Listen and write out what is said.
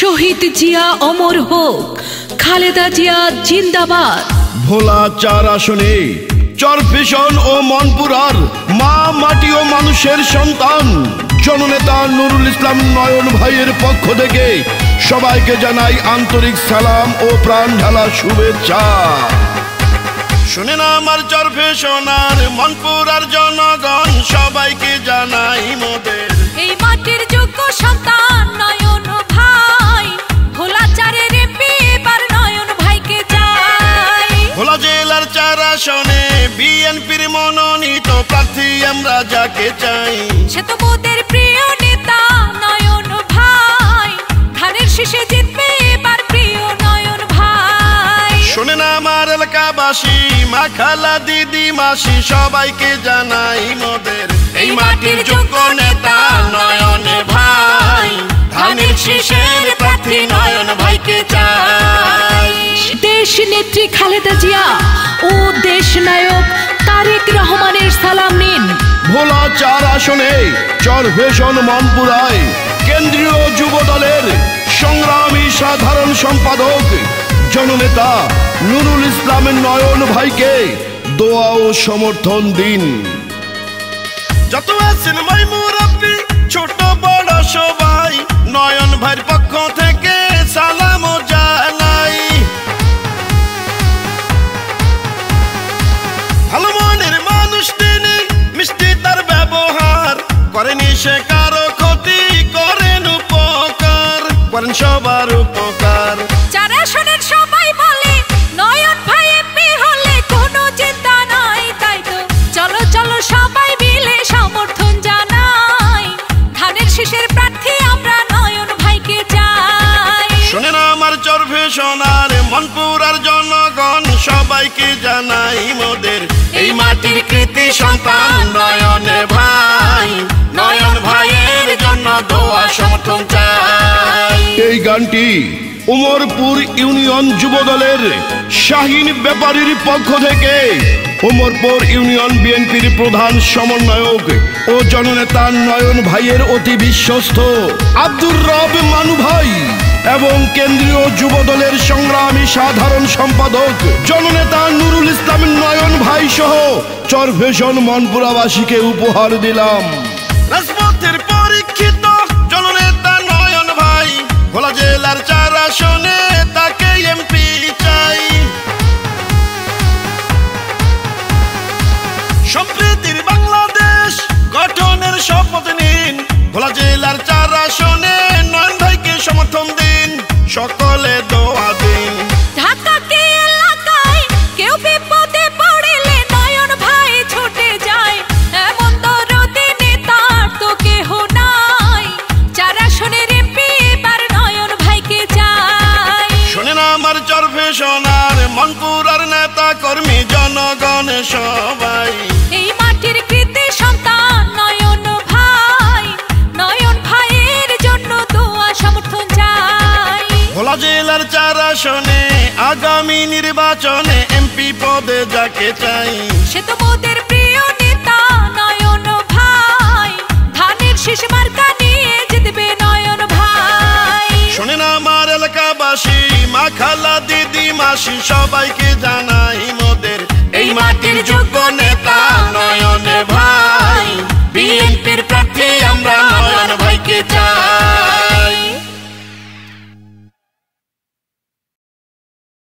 শহীদ জিয়া অমর হোক, খালেদা জিয়া জিন্দাবাদ। ভোলা 4 আসনে চরফ্যাশন ও মনপুরার মা মাটি ও মানুষের সন্তান জননেতা নুরুল ইসলাম নয়ন ভাইয়ের পক্ষ থেকে সবাইকে জানাই আন্তরিক সালাম ও প্রাণ ঢালা শুভেচ্ছা। শুনেন আমার চরফ্যাশন আর মনপুরার জনগণ, সবাইকে জানাই মোদের এই মাটির যোগ্য সন্তান নয়ন ভাই, ভোলা 4-এর এমপি এবার নয়ন ভাইকে চাই। ভোলা জেলার 4 আসনে বিএনপির মনোনীত প্রার্থী আমরা যাকে চাই, সে তো মোদের প্রিয় নেতা নয়ন ভাই, ধানের শীষে জিতবে এবার প্রিয় নয়ন ভাই। শোনেন আমার এলাকাবাসী, মা খালা দিদি মাসি, সবাইকে জানাই মোদের এই মাটির যোগ্য নেতা নয়ন ভাই, ধানের শীষের প্রার্থী নয়ন ভাইকে চাই। দেশ নেত্রী খালেদা জিয়া ও দেশ নায়ক তারেক রহমানের সালাম নিন। ভোলা 4 আসনে চরফ্যাশন মনপুরায় কেন্দ্রীয় যুব দলের সংগ্রামী সাধারণ সম্পাদক জননেতা নুরুল ইসলাম নয়ন ভাইকে দোয়া ও সমর্থন দিন। যত আছেন ভাই মুরব্বি ছোট বড় সবাই, নয়ন ভাইয়ের পক্ষ থেকে সালাম জানাই। ভালো মনের মানুষ তিনি, মিষ্টি তার ব্যবহার, করেনি সে কারো ক্ষতি, করেন উপকার, করেন সবার উপকার। 4 আসনের সবাই বলে নয়ন ভাই এমপি হলে কোনো চিন্তা নাই, তাই তো চলো চলো সবাই মিলে সমর্থন জানাই, ধানের শীষের প্রার্থী আমরা নয়ন ভাইকে চাই। শোনেন আমার চরফ্যাশন আর মনপুরার জনগণ, সবাইকে জানাই মোদের এই মাটির কৃতি সন্তান নয়ন ভাই, নয়ন ভাইয়ের জন্য দোয়া সমর্থন চাই। এই গানটি উমরপুর ইউনিয়ন যুব দলের শাহিন ব্যাপারীর পক্ষ থেকে উমরপুর ইউনিয়ন বিএনপির প্রধান সমন্বয়ক ও জননেতা নয়ন ভাইয়ের অতি বিশ্বস্ত আব্দুর রব মানু ভাই এবং কেন্দ্রীয় যুব দলের সংগ্রামী সাধারণ সম্পাদক জননেতা নুরুল ইসলাম নয়ন ভাই সহ চরফ্যাশন মনপুরাবাসীকে উপহার দিলাম। রাজপথের পরীক্ষিত জননেতা নয়ন ভাই, ভোলা জেলার 4 আসনে তাকে এমপি চাই। সম্প্রীতির বাংলাদেশ গঠনের শপথ নিন, ভোলা জেলার 4 আসনে নয়ন ভাইকে সমর্থন দিন, সকলে দোয়া দিন। ঢাকাকে এলাকায় কেউ বিপদে পড়লে নয়ন ভাই ছুটে যায়, এমন দরদি নেতার তো কেহ নাই, 4 আসনের এমপি এবার নয়ন ভাইকে চাই। শোনেন আমার চরফ্যাশন আর মনপুরার নেতা কর্মী জনগণ সবাই, এই মাটির কৃতি সন্তান নয়ন ভাই, নয়ন ভাইয়ের জন্য দোয়া সমর্থন চাই। ভোলা জেলার 4 আসনে আগামী নির্বাচনে এমপি পদে যাকে চাই, সে তো মোদের প্রিয় নেতা নয়ন ভাই, ধানের শীষ মার্কা নিয়ে জিতবে নয়ন ভাই। শোনেন আমার এলাকাবাসী, মা খালা দিদি মাসি, সবাইকে জানাই